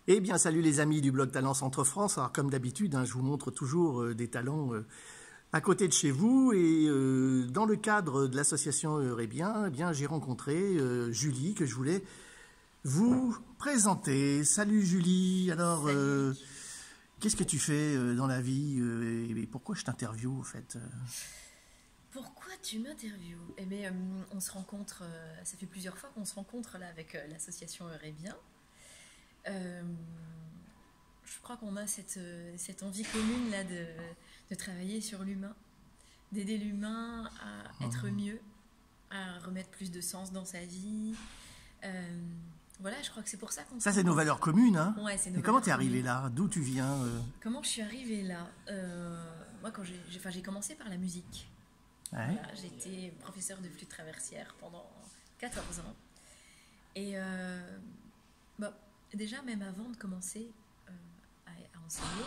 Eh bien, salut les amis du blog Talent Centre France. Alors, comme d'habitude, je vous montre toujours des talents à côté de chez vous. Et dans le cadre de l'association Eurébien, j'ai rencontré Julie, que je voulais vous présenter. Salut Julie. Alors, qu'est-ce que tu fais dans la vie et pourquoi je t'interviewe, en fait Pourquoi tu m'interviewes? Eh bien, on se rencontre, ça fait plusieurs fois qu'on se rencontre là avec l'association Eurébien. Je crois qu'on a cette envie commune là de travailler sur l'humain, d'aider l'humain à être mieux, à remettre plus de sens dans sa vie. Voilà, je crois que c'est pour ça qu'on se Ça, c'est nos valeurs communes, hein. Ouais, c'est nos Et comment valeurs t'es arrivé communes. là? D'où tu viens Comment je suis arrivée là? Moi, quand j'ai commencé par la musique. Ouais. Voilà, j'étais professeure de flûte traversière pendant 14 ans. Et déjà, même avant de commencer à enseigner,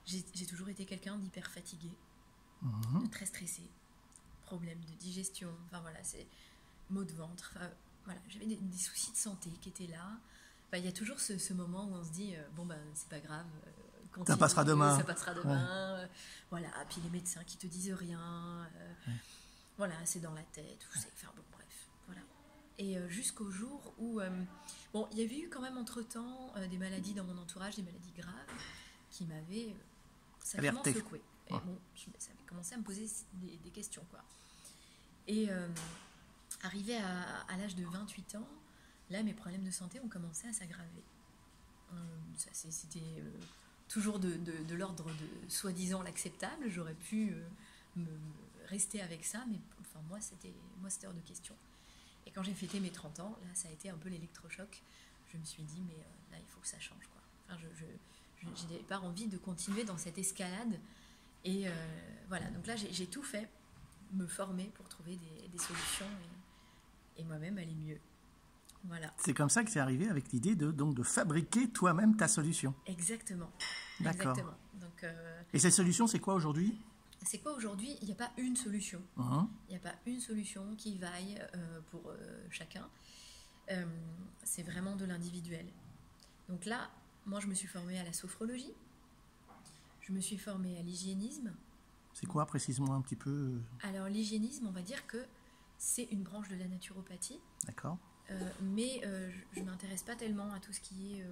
j'ai toujours été quelqu'un d'hyper fatigué, de très stressé, problème de digestion, enfin voilà, c'est maux de ventre, voilà, j'avais des soucis de santé qui étaient là. Enfin, il y a toujours ce moment où on se dit, bon ben c'est pas grave, continue, Ça passera demain. ça passera demain, voilà, puis les médecins qui te disent rien, voilà, c'est dans la tête, enfin bon, bref, voilà. Et jusqu'au jour où, bon, il y avait eu quand même entre-temps des maladies dans mon entourage, des maladies graves, qui m'avaient sacrément Alerté. secouée. Et bon, ça avait commencé à me poser des questions, quoi. Et arrivé à l'âge de 28 ans, là, mes problèmes de santé ont commencé à s'aggraver. C'était toujours de l'ordre de soi-disant l'acceptable. J'aurais pu me rester avec ça, mais enfin, moi, c'était hors de question. Et quand j'ai fêté mes 30 ans, là, ça a été un peu l'électrochoc. Je me suis dit, mais là, il faut que ça change, quoi. Enfin, je n'avais pas envie de continuer dans cette escalade. Et voilà, donc là, j'ai tout fait, me former pour trouver des solutions et moi-même aller mieux. Voilà. C'est comme ça que c'est arrivé avec l'idée de fabriquer toi-même ta solution. Exactement. D'accord. Exactement. Donc, Et cette solution, c'est quoi aujourd'hui? c'est quoi aujourd'hui? Il n'y a pas une solution. Il n'y a pas une solution qui vaille pour chacun. C'est vraiment de l'individuel. Donc là, moi, je me suis formée à la sophrologie. Je me suis formée à l'hygiénisme. C'est quoi, précise-moi un petit peu? Alors, l'hygiénisme, on va dire que c'est une branche de la naturopathie. D'accord. Mais je ne m'intéresse pas tellement à tout ce qui est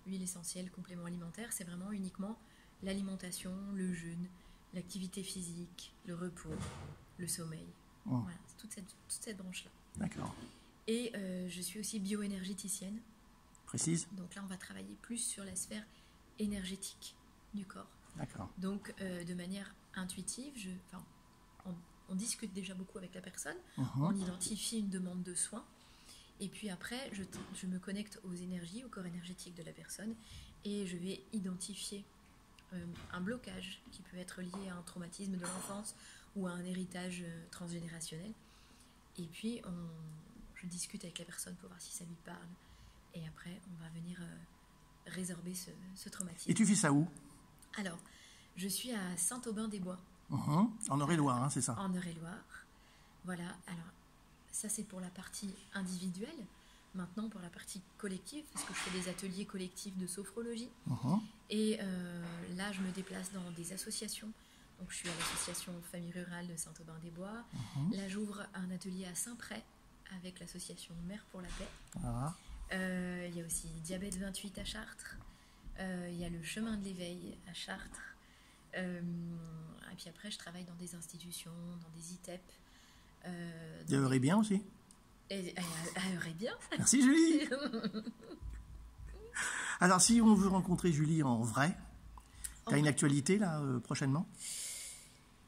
huile essentielle, complément alimentaire. C'est vraiment uniquement l'alimentation, le jeûne, l'activité physique, le repos, le sommeil. Voilà, c'est toute cette branche-là. D'accord. Et je suis aussi bioénergéticienne. Précise? Donc là, on va travailler plus sur la sphère énergétique du corps. D'accord. Donc, de manière intuitive, on discute déjà beaucoup avec la personne, on identifie une demande de soins, et puis après, je me connecte aux énergies, au corps énergétique de la personne, et je vais identifier un blocage qui peut être lié à un traumatisme de l'enfance ou à un héritage transgénérationnel. Et puis, je discute avec la personne pour voir si ça lui parle, et après, on va venir résorber ce traumatisme. Et tu fais ça où? Alors, je suis à Saint-Aubin-des-Bois. En Eure-et-Loire, c'est ça? En Eure-et-Loire. Voilà, alors ça c'est pour la partie individuelle. Maintenant pour la partie collective, parce que je fais des ateliers collectifs de sophrologie. Et là je me déplace dans des associations. Donc je suis à l'association Famille Rurale de Saint-Aubin-des-Bois. Là j'ouvre un atelier à Saint-Pré avec l'association Mère pour la Paix. Il y a aussi Diabète 28 à Chartres. Il y a le Chemin de l'éveil à Chartres. Et puis après, je travaille dans des institutions, dans des ITEP. Il y a Eurébien aussi? À Eurébien. Merci Julie. Alors, si on veut rencontrer Julie en vrai, tu as une actualité là prochainement?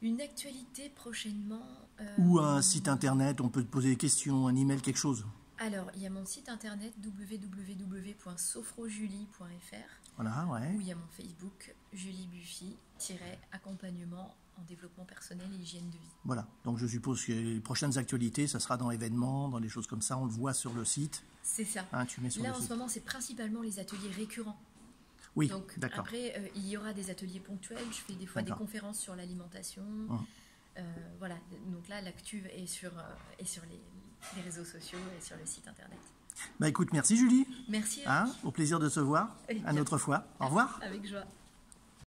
Une actualité prochainement. Ou un site internet, on peut te poser des questions, un email, quelque chose? Alors, il y a mon site internet www.sophrojulie.fr. Voilà, ouais. Où il y a mon Facebook, Julie Buffy, accompagnement en développement personnel et hygiène de vie. Voilà, donc je suppose que les prochaines actualités, ça sera dans événements, dans des choses comme ça, on le voit sur le site. C'est ça. Tu mets sur là, le en site. ce moment, c'est principalement les ateliers récurrents. Oui, donc, d'accord. après, il y aura des ateliers ponctuels. Je fais des fois des conférences sur l'alimentation. Voilà, donc là, l'actu est sur les réseaux sociaux et sur le site internet. Bah écoute, merci Julie. Merci à Au plaisir de se voir. À notre fois. Au revoir. Avec joie.